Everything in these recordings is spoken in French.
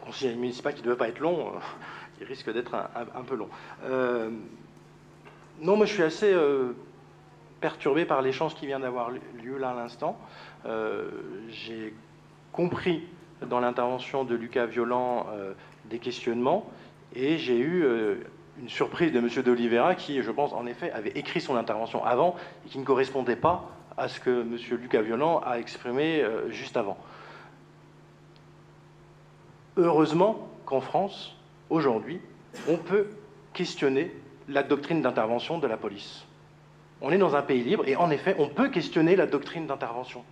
conseil municipal qui ne devait pas être long, il risque d'être un peu long. Non, moi je suis assez perturbé par l'échange qui vient d'avoir lieu là à l'instant. J'ai compris dans l'intervention de Lucas Violand des questionnements, et j'ai eu une surprise de M. de Oliveira qui, je pense, en effet, avait écrit son intervention avant et qui ne correspondait pas à ce que M. Lucas Violand a exprimé juste avant. Heureusement qu'en France, aujourd'hui, on peut questionner la doctrine d'intervention de la police. On est dans un pays libre et en effet, on peut questionner la doctrine d'intervention.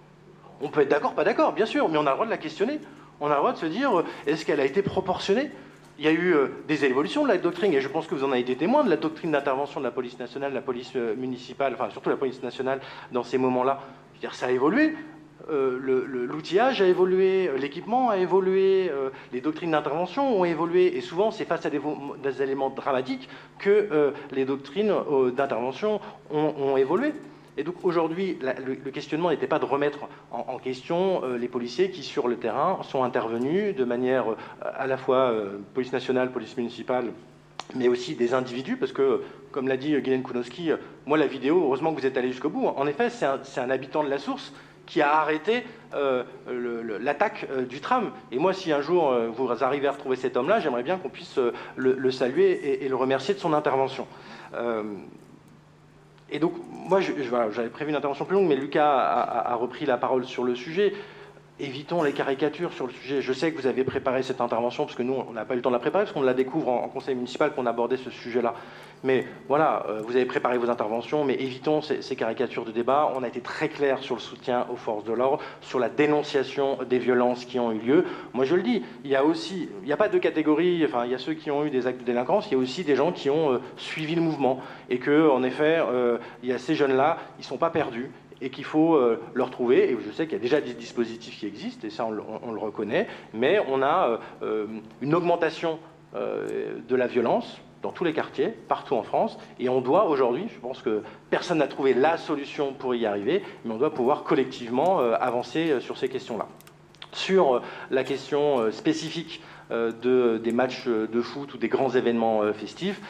On peut être d'accord, pas d'accord, bien sûr, mais on a le droit de la questionner. On a le droit de se dire, est-ce qu'elle a été proportionnée? Il y a eu des évolutions de la doctrine, et je pense que vous en avez été témoin de la doctrine d'intervention de la police nationale, de la police municipale, enfin surtout la police nationale dans ces moments-là. Je veux dire, ça a évolué. L'outillage a évolué, l'équipement a évolué, les doctrines d'intervention ont évolué, et souvent c'est face à des éléments dramatiques que les doctrines d'intervention ont évolué. Et donc aujourd'hui, le questionnement n'était pas de remettre en question les policiers qui, sur le terrain, sont intervenus de manière à la fois police nationale, police municipale, mais aussi des individus, parce que, comme l'a dit Guylaine Kounowski, moi la vidéo, heureusement que vous êtes allé jusqu'au bout, en effet, c'est un habitant de la source qui a arrêté l'attaque du tram. Et moi, si un jour vous arrivez à retrouver cet homme-là, j'aimerais bien qu'on puisse le saluer et le remercier de son intervention. Et donc, moi, j'avais prévu une intervention plus longue, mais Lucas a repris la parole sur le sujet. Évitons les caricatures sur le sujet. Je sais que vous avez préparé cette intervention, parce que nous, on n'a pas eu le temps de la préparer, parce qu'on la découvre en conseil municipal qu'on abordait ce sujet-là. Mais voilà, vous avez préparé vos interventions, mais évitons ces caricatures de débat. On a été très clair sur le soutien aux forces de l'ordre, sur la dénonciation des violences qui ont eu lieu. Moi, je le dis, il n'y a pas deux catégories. Enfin, il y a ceux qui ont eu des actes de délinquance, il y a aussi des gens qui ont suivi le mouvement. Et que, en effet, il y a ces jeunes-là, ils ne sont pas perdus, et qu'il faut le retrouver. Et je sais qu'il y a déjà des dispositifs qui existent, et ça on le reconnaît, mais on a une augmentation de la violence dans tous les quartiers, partout en France, et on doit aujourd'hui, je pense que personne n'a trouvé la solution pour y arriver, mais on doit pouvoir collectivement avancer sur ces questions-là. Sur la question spécifique des matchs de foot ou des grands événements festifs,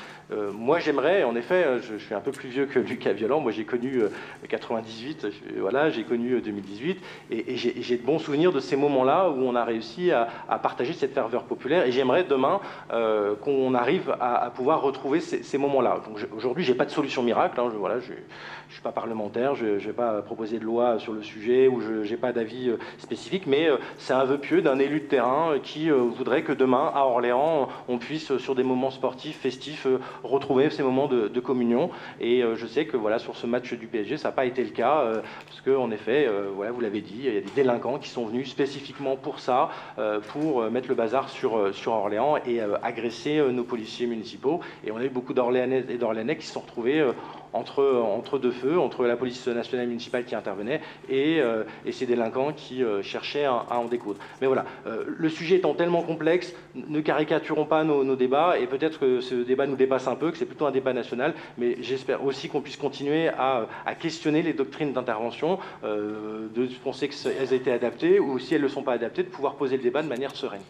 moi j'aimerais, en effet, je suis un peu plus vieux que Lucas Violand, moi j'ai connu 98, voilà, j'ai connu 2018, et j'ai de bons souvenirs de ces moments-là où on a réussi à partager cette ferveur populaire, et j'aimerais demain qu'on arrive à pouvoir retrouver ces moments-là. Aujourd'hui, j'ai pas de solution miracle, hein, voilà, je suis pas parlementaire, je vais pas proposer de loi sur le sujet, ou je n'ai pas d'avis spécifique, mais c'est un vœu pieux d'un élu de terrain qui voudrait que demain, à Orléans, on puisse, sur des moments sportifs, festifs, retrouver ces moments de communion. Et je sais que voilà, sur ce match du PSG, ça n'a pas été le cas, parce qu'en effet, voilà, vous l'avez dit, il y a des délinquants qui sont venus spécifiquement pour ça, pour mettre le bazar sur Orléans et agresser nos policiers municipaux. Et on a eu beaucoup d'Orléanaises et d'Orléanais qui se sont retrouvés entre deux feux, entre la police nationale municipale qui intervenait et ces délinquants qui cherchaient à en découdre. Mais voilà, le sujet étant tellement complexe, ne caricaturons pas nos débats, et peut-être que ce débat nous dépasse un peu, que c'est plutôt un débat national, mais j'espère aussi qu'on puisse continuer à questionner les doctrines d'intervention, de penser qu'elles aient été adaptées, ou si elles ne le sont pas adaptées, de pouvoir poser le débat de manière sereine.